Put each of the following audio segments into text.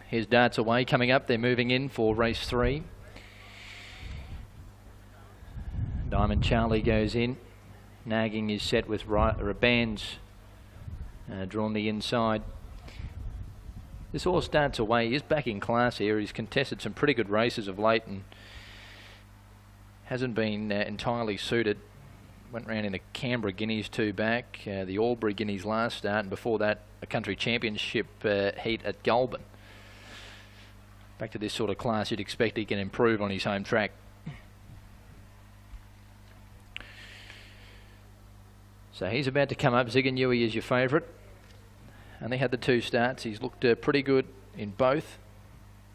Here's Darts Away coming up. They're moving in for race 3. Diamond Charlie goes in. Nagging is set with bands drawn the inside. This horse Darts Away is back in class here. He's contested some pretty good races of late and hasn't been entirely suited. Went round in the Canberra Guineas 2 back, the Albury Guineas last start, and before that a country championship heat at Goulburn. Back to this sort of class, you'd expect he can improve on his home track. So he's about to come up. Ziganui is your favourite. Only had the 2 starts. He's looked pretty good in both.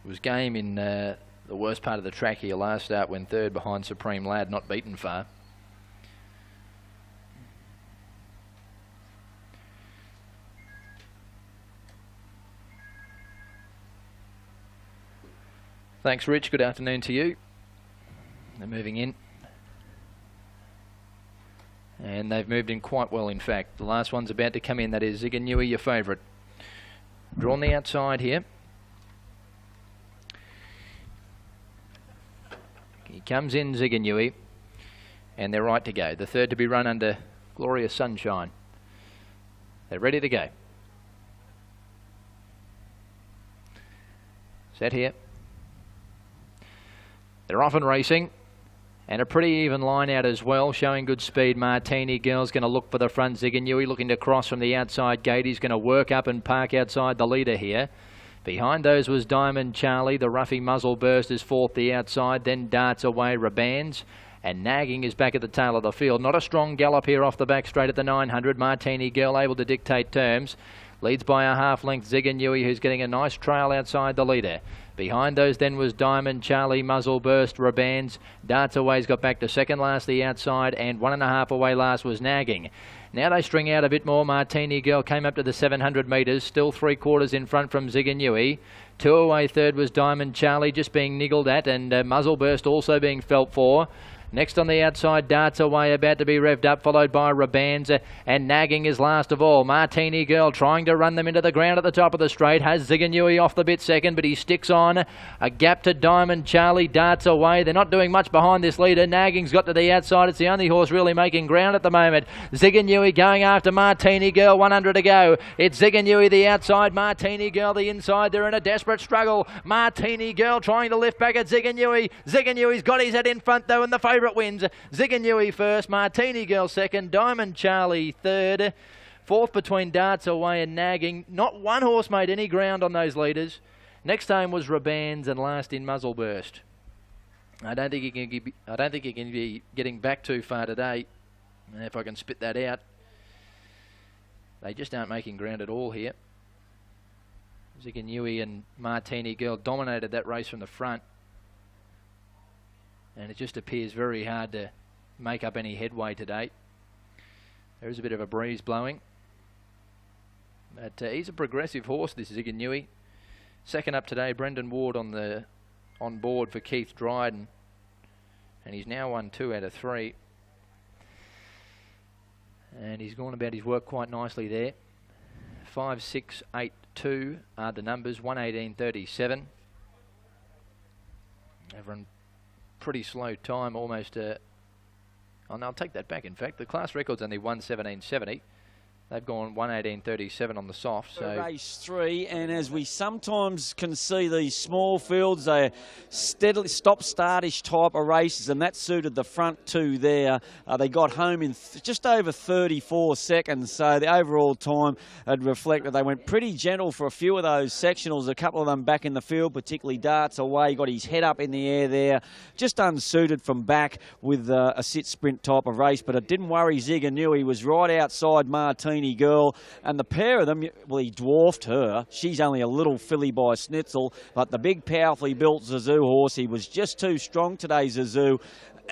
It was game in the worst part of the track here last start when 3rd behind Supreme Lad, not beaten far. Thanks, Rich. Good afternoon to you. They're moving in. And they've moved in quite well, in fact. The last one's about to come in. That is Ziganui, your favourite. Drawn the outside here. He comes in, Ziganui. And they're right to go. The 3rd to be run under Glorious Sunshine. They're ready to go. Set here. They're off and racing. And a pretty even line out as well, showing good speed. Martini Girl's going to look for the front. Ziganui looking to cross from the outside gate. He's going to work up and park outside the leader here. Behind those was Diamond Charlie. The Ruffy Muzzle Burst is 4th the outside. Then Darts Away, Rabands. And Nagging is back at the tail of the field. Not a strong gallop here off the back straight at the 900. Martini Girl able to dictate terms. Leads by a half length Ziganui, who's getting a nice trail outside the leader. Behind those then was Diamond Charlie, Muzzle Burst, Rabands. Darts Away's got back to 2nd last the outside, and 1.5 away last was Nagging. Now they string out a bit more. Martini Girl came up to the 700 metres, still 3/4 in front from Ziganui. 2 away 3rd was Diamond Charlie, just being niggled at, and Muzzle Burst also being felt for. Next on the outside, Darts Away about to be revved up, followed by Rabands, and Nagging is last of all. Martini Girl trying to run them into the ground at the top of the straight. Has Ziganui off the bit 2nd, but he sticks on. A gap to Diamond Charlie, Darts Away. They're not doing much behind this leader. Nagging's got to the outside. It's the only horse really making ground at the moment. Ziganui going after Martini Girl, 100 to go. It's Ziganui the outside, Martini Girl the inside. They're in a desperate struggle. Martini Girl trying to lift back at Ziganui. Ziganui's got his head in front though, and the favourite wins. Ziganui first, Martini Girl 2nd, Diamond Charlie 3rd. 4th between Darts Away and Nagging. Not one horse made any ground on those leaders. Next home was Rabands, and last in Muzzle Burst. I don't think he can be getting back too far today. If I can spit that out. They just aren't making ground at all here. Ziganui and Martini Girl dominated that race from the front. And it just appears very hard to make up any headway today. There is a bit of a breeze blowing. But he's a progressive horse, this Ziganui. 2nd up today, Brendan Ward on board for Keith Dryden. And he's now won 2 out of 3. And he's gone about his work quite nicely there. 5, 6, 8, 2 are the numbers. 1:18:37. Everyone pretty slow time, almost oh no, I'll take that back. In fact, the class record's only 1:17:70. They've gone 1:18:37 on the soft. So race 3, and as we sometimes can see these small fields, they're steadily stop-startish type of races, and that suited the front 2 there. They got home in just over 34 seconds, so the overall time had reflected. They went pretty gentle for a few of those sectionals, a couple of them back in the field, particularly Darts Away, got his head up in the air there, just unsuited from back with a sit-sprint type of race, but it didn't worry Ziganui. He was right outside Martini Girl, and the pair of them, well, he dwarfed her. She's only a little filly by Snitzel, but the big, powerfully built Zazoo horse, he was just too strong today, Zazoo.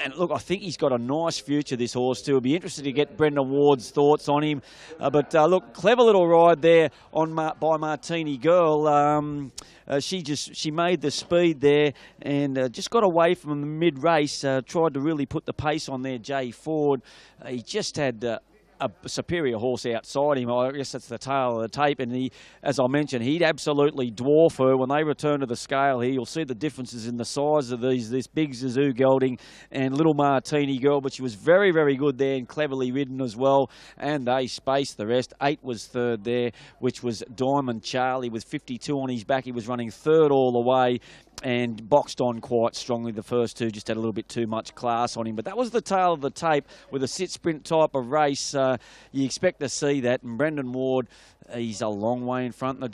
And look, I think he's got a nice future, this horse too. I'll be interested to get Brendan Ward's thoughts on him. But look, clever little ride there by Martini Girl. She made the speed there and just got away from the mid-race. Tried to really put the pace on there, Jay Ford. He just had a superior horse outside him. I guess that's the tail of the tape. And he, as I mentioned, he'd absolutely dwarf her. When they return to the scale here, you'll see the differences in the size of this big Zazu gelding and little Martini girl. But she was very, very good there and cleverly ridden as well. And they spaced the rest. 8 was third there, which was Diamond Charlie with 52 on his back. He was running third all the way and boxed on quite strongly. The first two just had a little bit too much class on him. But that was the tail of the tape with a sit-sprint type of race. You expect to see that. And Brendan Ward, he's a long way in front in the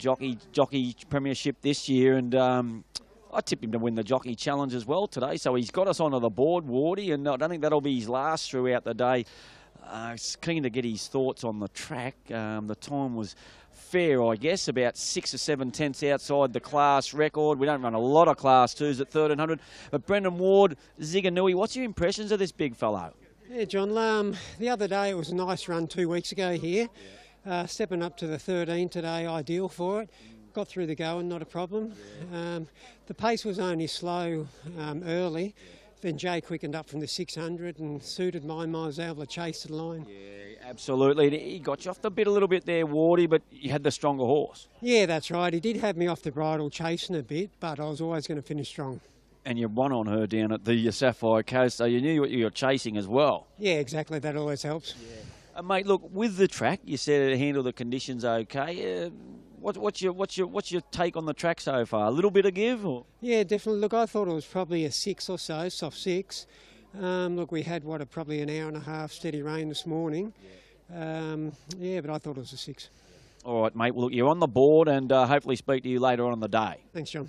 jockey premiership this year. And I tipped him to win the Jockey Challenge as well today. So he's got us onto the board, Wardy. And I don't think that'll be his last throughout the day. Keen to get his thoughts on the track. The time was fair, I guess, about 6 or 7 tenths outside the class record. We don't run a lot of Class 2s at 1300. But Brendan Ward, Ziganui, what's your impressions of this big fellow? Yeah, John, the other day it was a nice run 2 weeks ago here. Stepping up to the 13 today, ideal for it. Got through the going, not a problem. The pace was only slow early. Then Jay quickened up from the 600 and suited mine. I was able to chase the line. Yeah, absolutely. He got you off the bit a little bit there, Wardy, but you had the stronger horse. Yeah, that's right. He did have me off the bridle chasing a bit, but I was always going to finish strong. And you won on her down at the Sapphire Coast, so you knew what you were chasing as well. Yeah, exactly. That always helps. Yeah. Mate, look, with the track, you said it handled the conditions okay. What's your take on the track so far? A little bit of give? Or? Yeah, definitely. Look, I thought it was probably a 6 or so, soft 6. Look, we had, probably an hour and a half steady rain this morning. Yeah, but I thought it was a 6. All right, mate. Well, look, you're on the board and hopefully speak to you later on in the day. Thanks, John.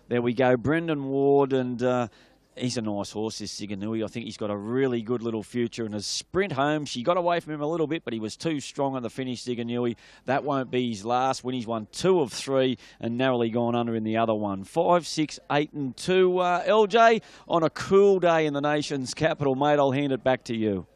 There we go. Brendan Ward, and he's a nice horse, this Ziganui. I think he's got a really good little future. And a sprint home, she got away from him a little bit, but he was too strong at the finish, Ziganui. That won't be his last win. He's won 2 of 3 and narrowly gone under in the other one. 5, 6, 8 and 2. LJ, on a cool day in the nation's capital, mate, I'll hand it back to you.